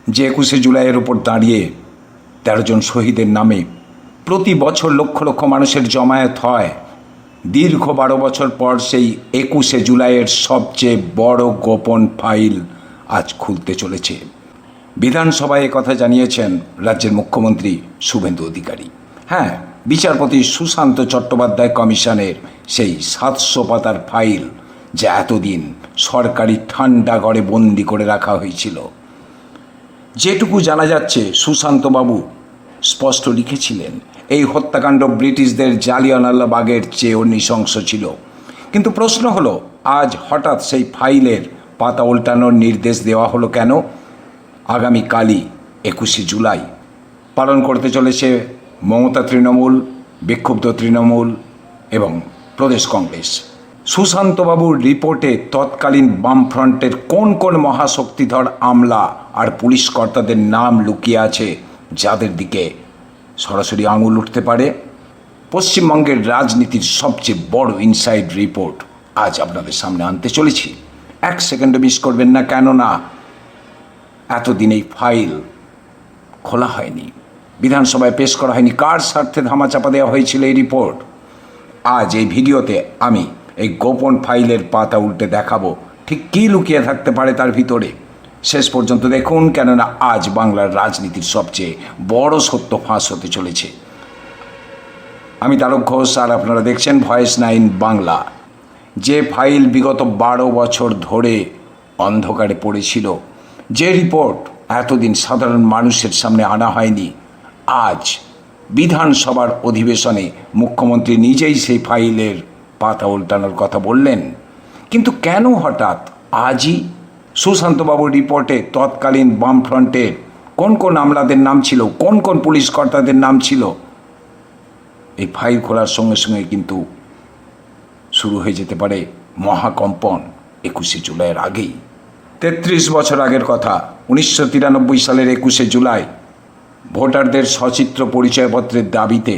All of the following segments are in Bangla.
যে 21শে জুলাইয়ের উপর দাঁড়িয়ে 13 জন শহীদের নামে প্রতি বছর লক্ষ লক্ষ মানুষের জমায়েত হয়, দীর্ঘ 12 বছর পর সেই 21শে জুলাইয়ের সবচেয়ে বড় গোপন ফাইল আজ খুলতে চলেছে। বিধানসভায় কথা জানিয়েছেন রাজ্যের মুখ্যমন্ত্রী শুভেন্দু অধিকারী। হ্যাঁ, বিচারপতি সুশান্ত চট্টোপাধ্যায় কমিশনের সেই 700 পাতার ফাইল যা এতদিন সরকারি ঠান্ডাঘরে বন্দি করে রাখা হয়েছিল। যেটুকু জানা যাচ্ছে, সুশান্তবাবু স্পষ্ট লিখেছিলেন এই হত্যাকাণ্ড ব্রিটিশদের জালিয়ানওয়ালাবাগের চেয়েও নৃশংস ছিল। কিন্তু প্রশ্ন হলো, আজ হঠাৎ সেই ফাইলের পাতা উল্টানোর নির্দেশ দেওয়া হলো কেন? আগামীকালই 21শে জুলাই পালন করতে চলেছে মমতা তৃণমূল, বিক্ষুব্ধ তৃণমূল এবং প্রদেশ কংগ্রেস। সুশান্তবাবুর রিপোর্টে তৎকালীন বামফ্রন্টের কোন কোন মহাশক্তিধর আমলা আর পুলিশ কর্তাদের নাম লুকিয়ে আছে, যাদের দিকে সরাসরি আঙুল উঠতে পারে। পশ্চিমবঙ্গের রাজনীতির সবচেয়ে বড় ইনসাইড রিপোর্ট আজ আপনাদের সামনে আনতে চলেছি। 1 সেকেন্ডও মিস করবেন না, কেননা এতদিন এই ফাইল খোলা হয়নি, বিধানসভায় পেশ করা হয়নি। কার স্বার্থে ধামাচাপা দেওয়া হয়েছিল এই রিপোর্ট? আজ এই ভিডিওতে আমি এই গোপন ফাইলের পাতা উল্টে দেখাবো ঠিক কী লুকিয়ে থাকতে পারে তার ভিতরে। শেষ পর্যন্ত দেখুন, কেননা আজ বাংলার রাজনীতির সবচেয়ে বড় সত্য ফাঁস হতে চলেছে। আমি তারক ঘোষ, আর আপনারা দেখছেন ভয়েস 9 বাংলা। যে ফাইল বিগত 12 বছর ধরে অন্ধকারে পড়েছিল, যে রিপোর্ট এতদিন সাধারণ মানুষের সামনে আনা হয়নি, আজ বিধানসভার অধিবেশনে মুখ্যমন্ত্রী নিজেই সেই ফাইলের পাতা উল্টানোর কথা বললেন। কিন্তু কেন হঠাৎ আজই? সুশান্তবাবুর রিপোর্টে তৎকালীন বামফ্রন্টের কোন কোন আমলাদের নাম ছিল, কোন কোন পুলিশ কর্তাদের নাম ছিল, এই ফাইল খোলার সঙ্গে সঙ্গে কিন্তু শুরু হয়ে যেতে পারে মহাকম্পন 21শে জুলাইয়ের আগেই। 33 বছর আগের কথা, 1993 সালের 21শে জুলাই ভোটারদের সচিত্র পরিচয়পত্রের দাবিতে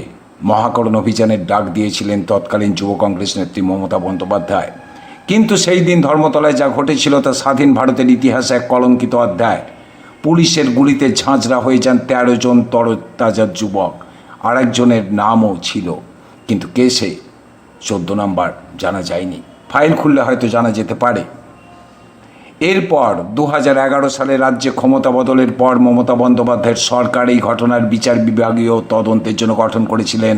মহাকরণ অভিযানের ডাক দিয়েছিলেন তৎকালীন যুব কংগ্রেস নেত্রী মমতা বন্দ্যোপাধ্যায়। কিন্তু সেই দিন ধর্মতলায় যা ঘটেছিল তা স্বাধীন ভারতের ইতিহাসে এক কলঙ্কিত অধ্যায়। পুলিশের গুলিতে ঝাঁঝরা হয়ে যান 13 জন তরতাজা যুবক। আর একজনের নামও ছিল, কিন্তু কে সে 14 নম্বর জানা যায়নি। ফাইল খুললে হয়তো জানা যেতে পারে। এরপর 2011 সালে রাজ্যে ক্ষমতা বদলের পর মমতা বন্দ্যোপাধ্যায়ের সরকার এই ঘটনার বিচার বিভাগীয় তদন্তের জন্য গঠন করেছিলেন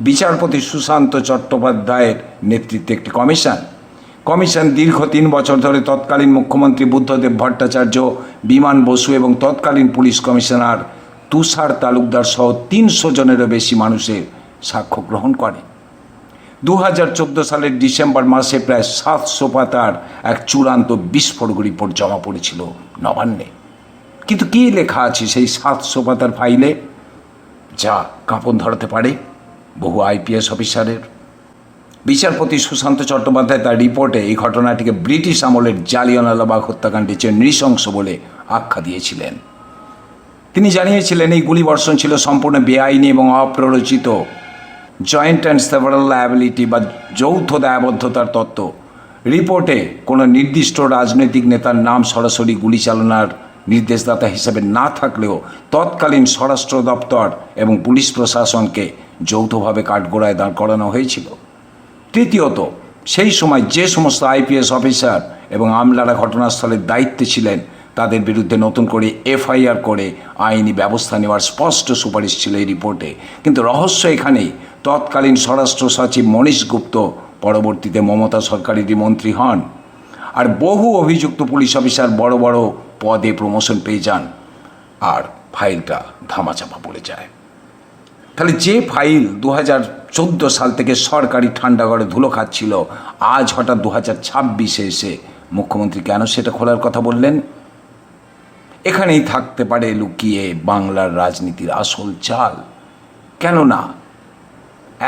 বিচারপতি সুশান্ত চট্টোপাধ্যায়ের নেতৃত্বে একটি কমিশন দীর্ঘ 3 বছর ধরে তৎকালীন মুখ্যমন্ত্রী বুদ্ধদেব ভট্টাচার্য, বিমান বসু এবং তৎকালীন পুলিশ কমিশনার তুষার তালুকদার সহ 300 জনেরও বেশি মানুষের সাক্ষ্য গ্রহণ করে। 2014 সালের ডিসেম্বর মাসে প্রায় 700 পাতার এক চূড়ান্ত বিস্ফোরক রিপোর্ট জমা পড়েছিল নবান্নে। কিন্তু কী লেখা আছে সেই 700 পাতার ফাইলে, যা কাঁপন ধরাতে পারে বহু IPS অফিসারের? বিচারপতি সুশান্ত চট্টোপাধ্যায় তার রিপোর্টে এই ঘটনাটিকে ব্রিটিশ আমলের জালিয়ানওয়ালাবাগ হত্যাকাণ্ডের চেয়ে নৃশংস বলে আখ্যা দিয়েছিলেন। তিনি জানিয়েছিলেন এই গুলিবর্ষণ ছিল সম্পূর্ণ বেআইনি এবং অপ্ররোচিত, জয়েন্ট অ্যান্ড সেভারাল লায়াবিলিটি বা যৌথ দায়বদ্ধতার তত্ত্ব। রিপোর্টে কোনো নির্দিষ্ট রাজনৈতিক নেতার নাম সরাসরি গুলি চালনার নির্দেশদাতা হিসেবে না থাকলেও তৎকালীন স্বরাষ্ট্র দপ্তর এবং পুলিশ প্রশাসনকে যৌথভাবে কাঠগড়ায় দাঁড় করানো হয়েছিল। তৃতীয়ত, সেই সময় যে সমস্ত IPS অফিসার এবং আমলারা ঘটনাস্থলের দায়িত্বে ছিলেন তাদের বিরুদ্ধে নতুন করে FIR করে আইনি ব্যবস্থা নেওয়ার স্পষ্ট সুপারিশ ছিল এই রিপোর্টে। কিন্তু রহস্য এখানেই, তৎকালীন স্বরাষ্ট্র সচিব মনীশ গুপ্ত পরবর্তীতে মমতা সরকারেরই মন্ত্রী হন, আর বহু অভিযুক্ত পুলিশ অফিসার বড় বড় পদে প্রমোশন পেয়ে যান, আর ফাইলটা ধামাচাপা পড়ে যায়। তাহলে যে ফাইল 2014 সাল থেকে সরকারি ঠান্ডাঘরে ধুলো খাচ্ছিল, আজ হঠাৎ 2026-এ এসে মুখ্যমন্ত্রী কেন সেটা খোলার কথা বললেন? এখানেই থাকতে পারে লুকিয়ে বাংলার রাজনীতির আসল চাল। কেননা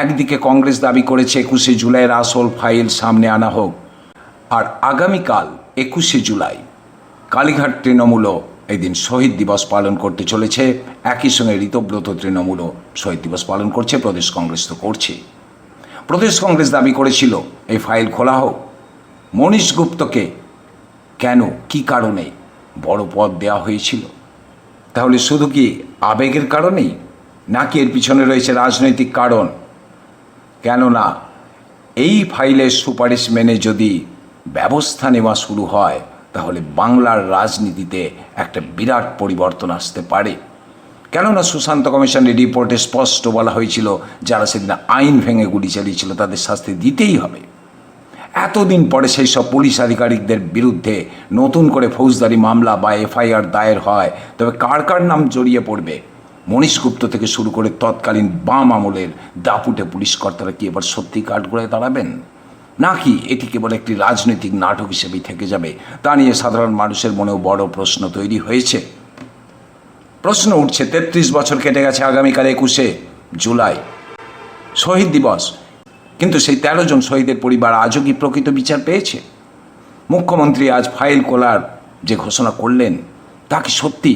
একদিকে কংগ্রেস দাবি করেছে 21শে জুলাইয়ের আসল ফাইল সামনে আনা হোক, আর আগামীকাল 21শে জুলাই কালীঘাট তৃণমূলও এই দিন শহীদ দিবস পালন করতে চলেছে। একই সঙ্গে ঋতব্রত তৃণমূলও শহীদ দিবস পালন করছে, প্রদেশ কংগ্রেস তো করছে। প্রদেশ কংগ্রেস দাবি করেছিল এই ফাইল খোলা হোক। মনীশ গুপ্তকে কেন, কী কারণে বড় পদ দেওয়া হয়েছিল? তাহলে শুধু কি আবেগের কারণেই, নাকি এর পিছনে রয়েছে রাজনৈতিক কারণ? কেননা এই ফাইলের সুপারিশ মেনে যদি ব্যবস্থা নেওয়া শুরু হয়, তাহলে বাংলার রাজনীতিতে একটা বিরাট পরিবর্তন আসতে পারে। কেননা সুশান্ত কমিশনের রিপোর্টে স্পষ্ট বলা হয়েছিল, যারা সেদিন আইন ভেঙে গুলি চালিয়েছিল তাদের শাস্তি দিতেই হবে। এতদিন পরে সেই সব পুলিশ আধিকারিকদের বিরুদ্ধে নতুন করে ফৌজদারি মামলা বা এফআইআর দায়ের হয়, তবে কার কার নাম জড়িয়ে পড়বে? মনীশ গুপ্ত থেকে শুরু করে তৎকালীন বাম আমলের দাপুটে পুলিশ কর্তারা কি এবার সত্যি কাঠগড়ায় দাঁড়াবেন, নাকি এটি কেবল একটি রাজনৈতিক নাটক হিসেবেই থেকে যাবে? তা নিয়ে সাধারণ মানুষের মনেও বড় প্রশ্ন তৈরি হয়েছে। প্রশ্ন উঠছে, ৩৩ বছর কেটে গেছে, আগামীকাল ২১শে জুলাই শহীদ দিবস, কিন্তু সেই ১৩ জন শহীদের পরিবার আজও কি প্রকৃত বিচার পেয়েছে? মুখ্যমন্ত্রী আজ ফাইল খোলার যে ঘোষণা করলেন, তা কি সত্যি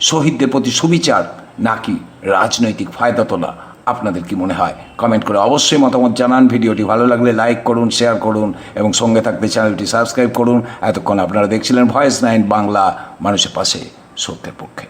শহীদদের প্রতি সুবিচার, নাকি রাজনৈতিক ফায়দা তোলা? আপনাদের কি মনে হয়? কমেন্ট করে অবশ্যই মতামত জানান। ভিডিওটি ভালো লাগলে লাইক করুন, শেয়ার করুন এবং সঙ্গে থাকতে চ্যানেলটি সাবস্ক্রাইব করুন। এতক্ষণ আপনারা দেখছিলেন ভয়েস 9 বাংলা, মানুষের পাশে, সত্যের পক্ষে।